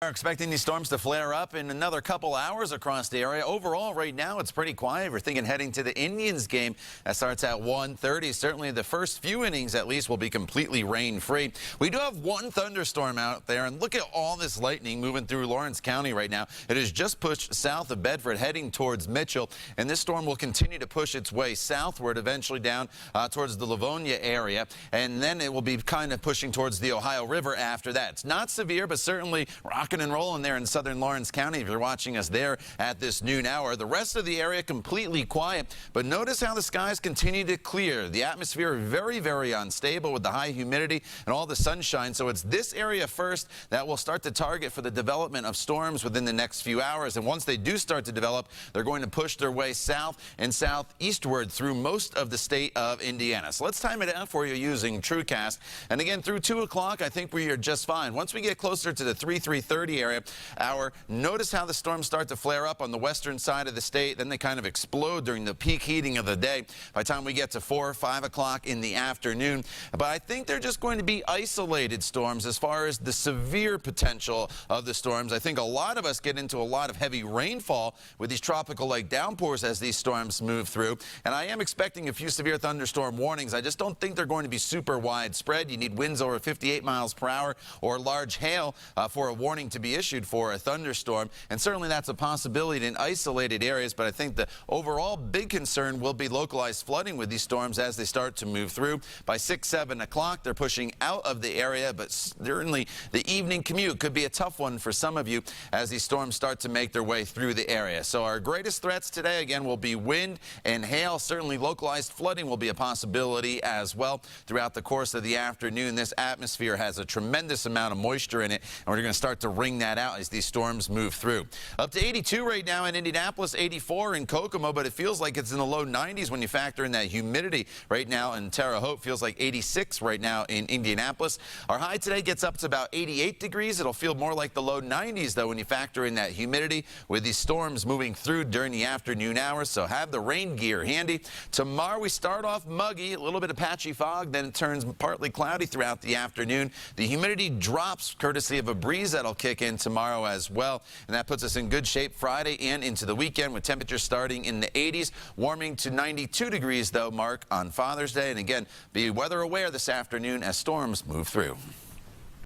We're expecting these storms to flare up in another couple hours across the area. Overall, right now, it's pretty quiet. We're thinking heading to the Indians game that starts at 1:30. Certainly the first few innings, at least, will be completely rain-free. We do have one thunderstorm out there, and look at all this lightning moving through Lawrence County right now. It has just pushed south of Bedford, heading towards Mitchell, and this storm will continue to push its way southward, eventually down towards the Livonia area, and then it will be kind of pushing towards the Ohio River after that. It's not severe, but certainly rocking and rolling there in southern Lawrence County if you're watching us there at this noon hour. The rest of the area completely quiet, but notice how the skies continue to clear. The atmosphere very, very unstable with the high humidity and all the sunshine, so it's this area first that will start to target for the development of storms within the next few hours. And once they do start to develop, they're going to push their way south and southeastward through most of the state of Indiana. So let's time it out for you using TrueCast. And again, through 2 o'clock, I think we are just fine. Once we get closer to the 3:30 area hour, notice how the storms start to flare up on the western side of the state. Then they kind of explode during the peak heating of the day by the time we get to 4 or 5 o'clock in the afternoon. But I think they're just going to be isolated storms as far as the severe potential of the storms. I think a lot of us get into a lot of heavy rainfall with these tropical-like downpours as these storms move through. And I am expecting a few severe thunderstorm warnings. I just don't think they're going to be super widespread. You need winds over 58 miles per hour or large hail for a warning to be issued for a thunderstorm, and certainly that's a possibility in isolated areas. But I think the overall big concern will be localized flooding with these storms as they start to move through. By 6, 7 o'clock, they're pushing out of the area, but certainly the evening commute could be a tough one for some of you as these storms start to make their way through the area. So our greatest threats today, again, will be wind and hail. Certainly localized flooding will be a possibility as well throughout the course of the afternoon. This atmosphere has a tremendous amount of moisture in it, and we're going to start to wring that out as these storms move through. Up to 82 right now in Indianapolis, 84 in Kokomo, but it feels like it's in the low 90s when you factor in that humidity right now in Terre Haute. Feels like 86 right now in Indianapolis. Our high today gets up to about 88 degrees. It'll feel more like the low 90s, though, when you factor in that humidity with these storms moving through during the afternoon hours, so have the rain gear handy. Tomorrow we start off muggy, a little bit of patchy fog, then it turns partly cloudy throughout the afternoon. The humidity drops courtesy of a breeze that'll kick in tomorrow as well, and that puts us in good shape Friday and into the weekend with temperatures starting in the 80s, warming to 92 degrees, though, Mark, on Father's Day. And again, be weather aware this afternoon as storms move through.